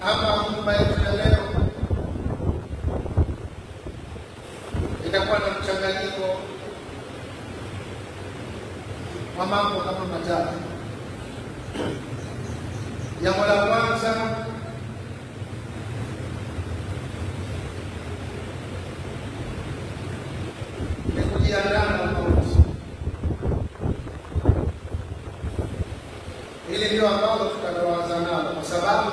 Hapa hotuba yetu ya leo itakuwa na mchanganyiko wa mambo kama matatu. Jambo la kwanza ni kujiandaa na mauti. Hili ndio ambalo tutakawaza nalo, kwa sababu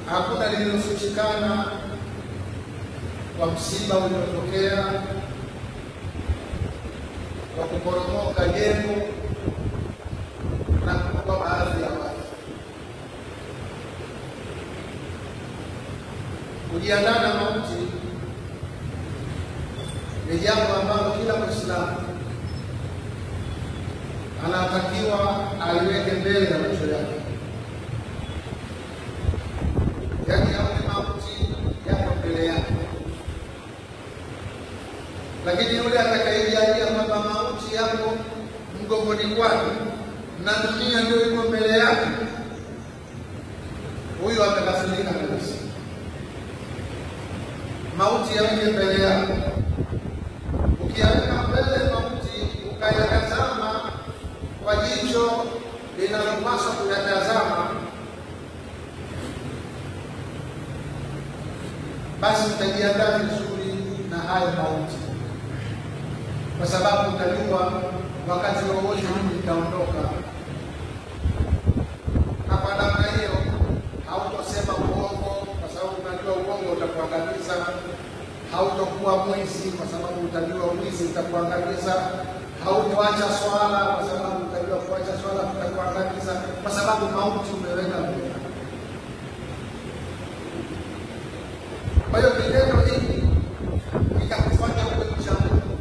hakuna lililofichikana kwa msiba uliotokea kwa kuporomoka jengo na kwa baadhi ya watu. Kujiandaa na mauti ni jambo ambalo kila Muislamu anatakiwa aliweke mbele ya macho yake, yaani aone mauti yako mbele yake. Lakini yule atakayejalia kwamba mauti yako mgongoni kwake na dunia ndio iko mbele yake, huyo atakasirika kabisa. Mauti yake mbele yako, ukiweka mbele mauti ukayatazama kwa jicho linalopaswa kuyatazama, basi utajiandaa vizuri na hayo mauti, kwa sababu utajua wakati wowote mimi nitaondoka. Na kwa namna hiyo hautosema uongo, kwa sababu unajua uongo utakuangamiza. Hautokuwa mwizi, kwa sababu utajua mwizi utakuangamiza. Hautoacha swala, kwa sababu utajua kuacha swala kutakuangamiza, kwa sababu mauti umeweka mbele. Kwa hiyo kitendo hiki kitakufanya uwe mcha Mungu,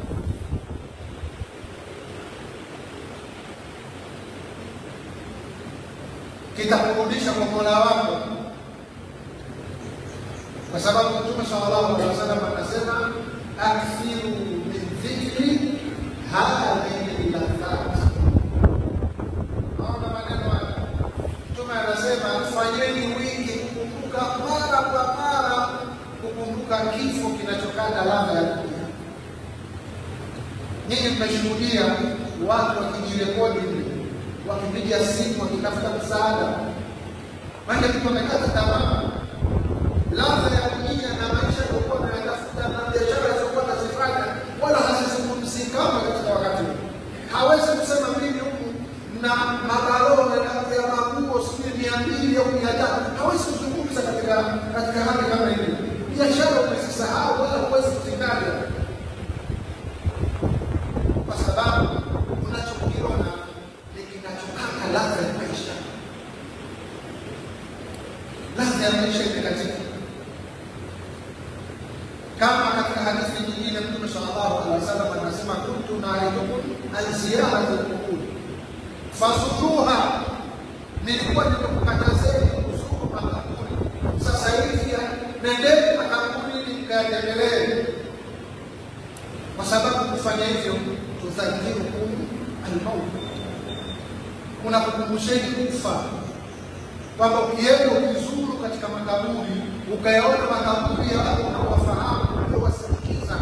kitakurudisha kwa Mola wako, kwa sababu Mtume sallallahu alaihi wasallam anasema akthiru min dhikri hadhihi ladhat. Naona maneno haya, Mtume anasema fanyeni wingi kukumbuka mara kwa mara, kukumbuka kifo kinachokata ladha ya dunia. Nyinyi mmeshuhudia watu wakijirekodi, wakipiga simu, wakitafuta msaada, maana mtu amekata tamaa. Ladha ya dunia na maisha yaliokuwa yanatafuta na biashara zilizokuwa nazifanya wala hazizungumzi kama katika wakati huu. Hawezi kusema mimi huku na magaloni ya maguo sijui 200 au 300. Hawezi kuzungumza katika hali kama hii. Biashara umesisahau wala huwezi kuzitaja, kwa sababu unachokiona ni kinachokata ladha ya maisha. Ladha ya maisha imekatika. Kama katika hadithi nyingine Mtume sallallahu alaihi wasallam anasema kuntu na'idukum al-ziyarata al-qubur fazuruha, nilikuwa nimekukatazeni kuzuru makaburi, sasa hivi nendeni makaburini mkayatembelee, kwa sababu kufanya hivyo tudhakirukum al-maut, unakukumbusheni kufa. Kwamba ukienda ukizuru katika makaburi ukayaona makaburi ya watu unaowafahamu, unaowasikiza,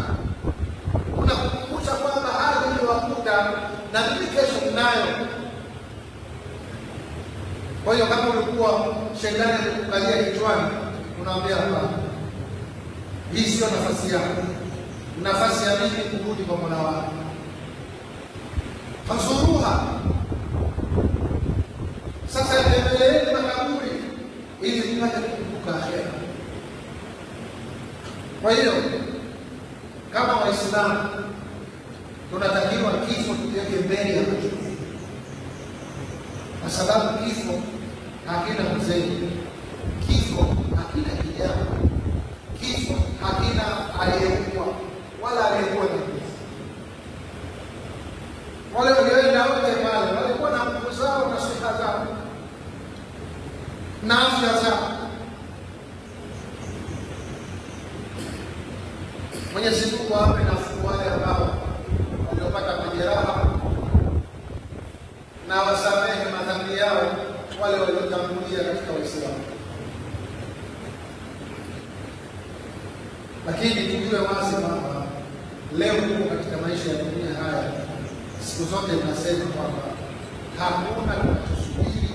unakukumbusha kwamba hali iliyowakuta na mimi kesho ninayo. Kwa hiyo kama ulikuwa shetani amekukalia kichwani, unaambia hapana, hii sio nafasi yako, nafasi ya mimi kurudi kwa Mola wangu. Fazuruha, sasa tembeleeni makaburi ili mpate kukumbuka akhera. Kwa hiyo kama Waislamu tunatakiwa kifo tukiweke mbele ya macho, kwa sababu kifo hakina mzee, kifo hakina kijana, kifo hakina aliyekuwa wala aliyekuwa na nguvu. Wale walioenda wote pale walikuwa na nguvu zao na siha zao na afya zao. Mwenyezi Mungu awape nafuu wale ambao waliopata majeraha na wasamehe wale waliotangulia katika Uislamu. Lakini tujue wazi kwamba leo tuko katika maisha ya dunia haya, siku zote tunasema kwamba hakuna kinachosubiri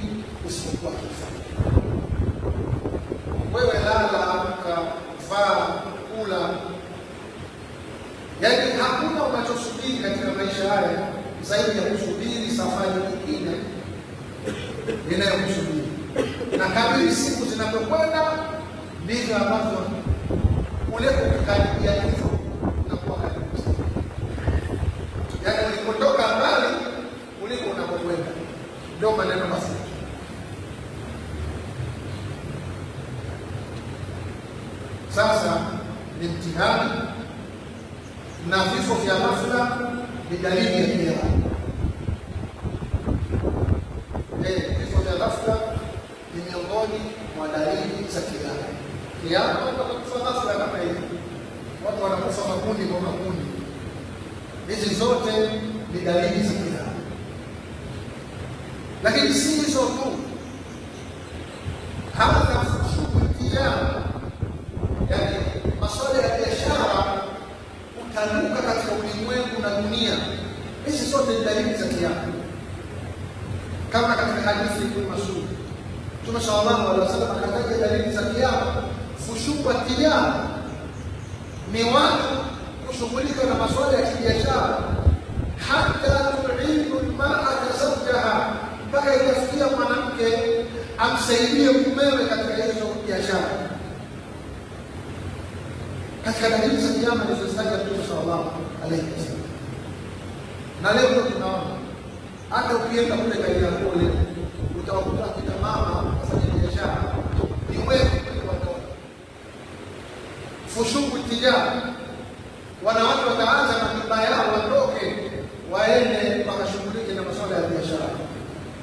usipokuwa kifo. Wewe lala, amka, vaa, kula, yaani hakuna unachosubiri katika maisha haya zaidi ya kusubiri safari nyingine inayokusubiri. Na kadiri siku zinavyokwenda ndivyo ambavyo ule kukaribia hivyo unakuwa karibu. Yaani ulipotoka mbali kuliko unapokwenda. Ndio maneno mafupi. Sasa ni mtihani, na vifo vya ghafla ni dalili ya kiyama. Vifo vya ghafla ni miongoni mwa dalili za kiyama. Kiyama watu wanakufa ghafla kama hivi, watu wanakufa makundi kwa makundi. Hizi zote ni dalili za kiyama. Lakini si hizo tu, hata kiyama, yaani masuala ya biashara utanuka katika ulimwengu na dunia. Hizi zote ni dalili za kiyama. Kama katika hadithi ya Mas'ud, Mtume sallallahu alaihi wasallam akataja dalili za kiyama. Fushuka kiyama ni watu kushughulika na masuala ya kibiashara, hata tu'idu al-mar'ata zawjaha, mpaka ikafikia mwanamke amsaidie mumewe katika hizo biashara. Katika dalili za kiyama zilizotajwa na Mtume sallallahu alaihi wasallam. Na leo tunaona hata ukienda kule Kariakoo leo utawakuta kina mama wafanya biashara ni wengi kuliko watoto. Fushuku tijara, wanawake wataanza na mimba yao waondoke waende wakashughulike na masuala ya biashara.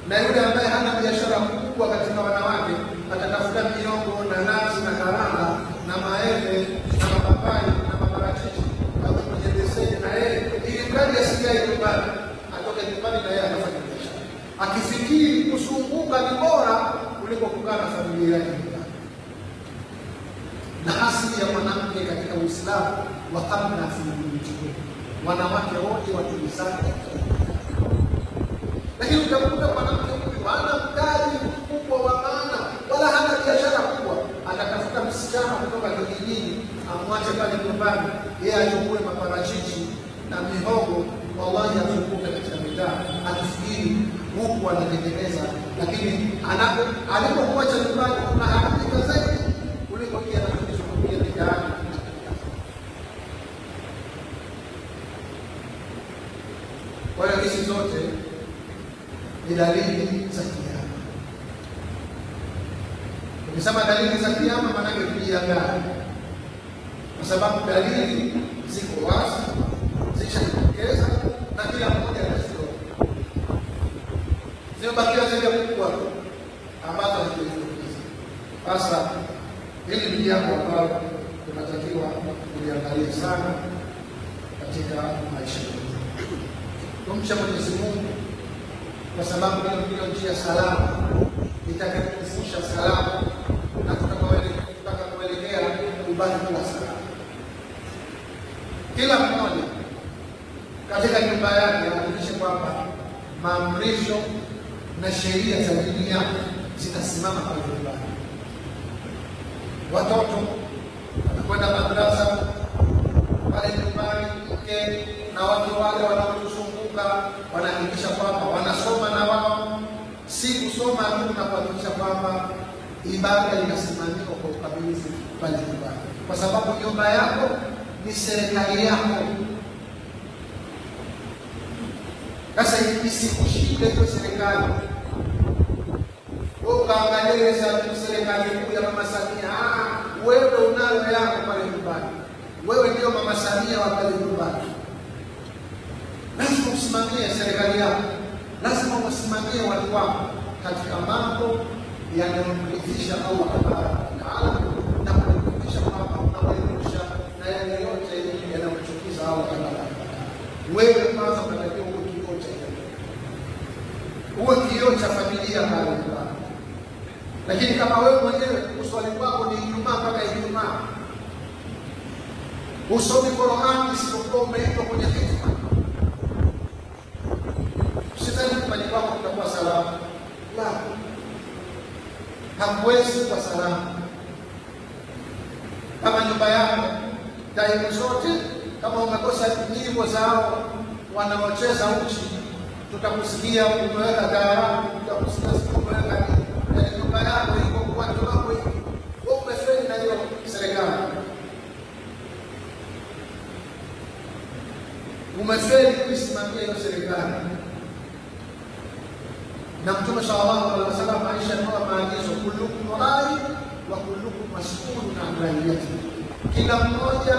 Na yule ambaye hana biashara kubwa katika wanawake atatafuta miongo na nazi na karanga na maembe na mapapai na maparachichi kwenye beseni na yeye, ili mradi asijae nyumbani, atoke nyumbani na yeye anafanya biashara, akifikiri kusunguka ni bora kuliko kukaa na familia yake nyumbani. Na asili ya mwanamke katika Uislamu, waqarna fi buyutikunna, wanawake wote watulisana. Lakini utakuta mwanamke huyu hana mtaji mkubwa wa maana wala hana biashara kubwa, atatafuta msichana kutoka kijijini amwache pale nyumbani, yeye achukue maparachichi na mihogo, wallahi azunguke katika mitaa akifikiri huku anatengeneza, lakini alipokuacha nyumbani kuna hakika zaidi kuliko kile anachokuja mitaani. Kwa hiyo hizi zote ni dalili za kiyama. Ukisema dalili za kiyama, maana yake kujiandaa, kwa sababu dalili ziko wazi, zishajitokeza na kila mmoja anaziona. Zimebakia zile kubwa ambazo hazijitokeza. Sasa hili ni jambo ambalo tunatakiwa kuliangalia sana katika maisha yetu. Tumcha Mwenyezi Mungu, kwa sababu ndio njia salama itakayotufusha salama na tutaka kuelekea ubaki kuwa salama. Kila mmoja katika nyumba yake ahakikishe kwamba maamrisho na sheria za dini yake zitasimama pale nyumbani. Watoto wanakwenda madrasa pale nyumbani, mke na watu wale wanaotuzunguka wanahakikisha kwamba wanasoma na wao, si kusoma tu, na kuhakikisha kwamba ibada inasimamiwa kwa ukamilifu pale nyumbani, kwa sababu nyumba yako ni serikali yako. Sasa isikushinde hiyo serikali ukaangalia serikali kuu ya Mama Samia. Wewe unayo yako pale nyumbani, wewe ndio Mama Samia wa pale nyumbani. Lazima usimamie serikali yako, lazima usimamie watu wako katika mambo yanayomridhisha Allah tabaraka wa taala, na kuhakikisha kwamba unawaepusha na yale yote yanayomchukiza Allah tabaraka wa taala. Wewe kwanza unatakiwa uwe kioo cha familia pale nyumbani. Lakini kama wewe mwenyewe uswali kwako ni Ijumaa mpaka Ijumaa, usomi Qur'an isipokuwa umeitwa kwenye hikma, usitaki nyumbani kwako kutakuwa salama. La, hamwezi kwa salama. Kama nyumba yako taimu zote, kama umekosa nyimbo zao wanaocheza uchi, tutakusikia umeweka taarabu, tutakusikia umeweka nyumba yako iko watu wako hivi, wewe umefeli na hiyo serikali, umefeli kuisimamia hiyo serikali. Na Mtume sallallahu alaihi wasallam Aisha kwa maagizo, kullukum rai wa kullukum mas'ulun an ra'iyatihi, kila mmoja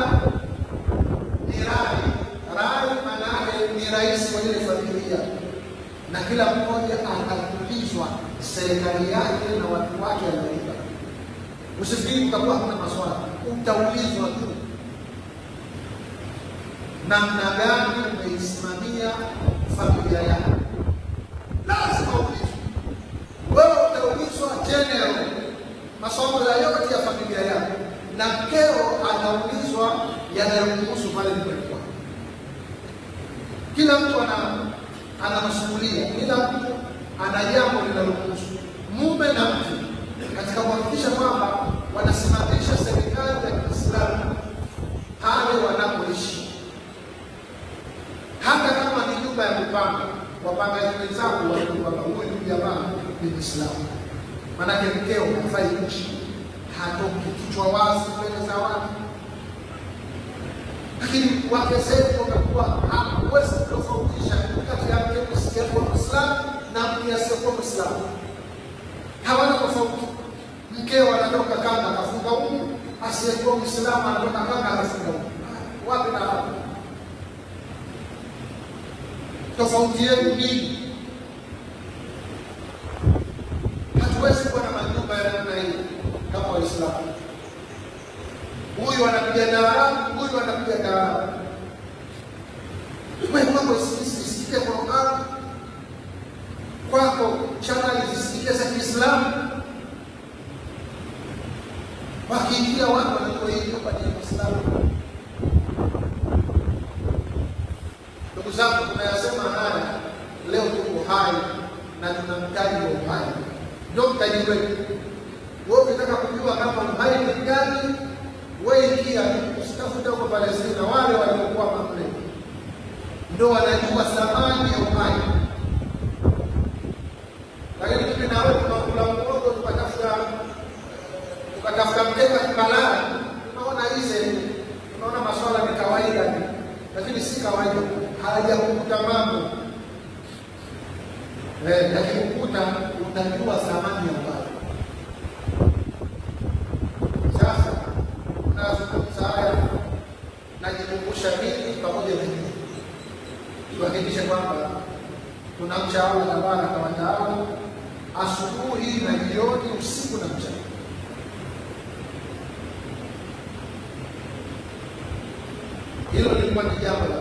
ni rai. Rai maana yake ni rais wa ile familia, na kila mmoja ataulizwa serikali yake na watu wake wanaoiba. Usifikiri utakuwa kuna maswali, utaulizwa tu namna gani umeisimamia familia yako. Lazima ulizwe. Wewe utaulizwa general masomo yote ya familia yako, na mkeo anaulizwa yanayomhusu pale nyumbani kwako. Kila mtu ana masuhulia, kila mtu ana jambo linalomhusu. Mume na mke katika kuhakikisha kwamba wanasimamisha serikali ya Kiislamu pale wanapoishi, hata kama ni nyumba ya kupanga, wapangaji wenzangu wajua kwamba huyu jamaa ni Muislamu, maanake mkeo hafai kuishi, hatoki kichwa wazi mbele za watu. Lakini wake zetu wamekuwa hawezi kutofautisha kati ya mke asiyekuwa Muislamu na mke asiyekuwa Muislamu, hawana tofauti. Mkeo anatoka kanga akafunga huko, asiyekuwa Muislamu anatoka kanga akafunga huko. Wapi na wapi? Tofauti yetu nini? Hatuwezi kuwa na majumba ya namna hii kama Waislamu. Huyu anapiga taarabu, huyu anapiga taarabu. Wewe kwako isikie Qur'an, kwako channel zisikie za Kiislamu, wakiingia watu wanakoingia kwa dini ya Uislamu. Ndugu zangu, tunayasema haya leo, tuko hai na tuna mtaji wa uhai, ndio mtaji wetu. Wewe ukitaka kujua kama uhai ni gani, wewe ingia, usitafute huko Palestina. Wale waliokuwa mle ndio wanajua thamani ya uhai. Lakini mimi na wewe tunakula mkono, tukatafuta mkeka tukalala, tunaona hizi, tunaona masuala ni kawaida, lakini si kawaida. Hajakukuta mambo lakini ukuta utajua thamani ya uhai. Sasa nazungumza haya, najikumbusha mimi pamoja na nyinyi, tuhakikishe kwamba tunamcha Allah tabaraka wa taala asubuhi na jioni, usiku na mchana. Hilo lilikuwa ni jambo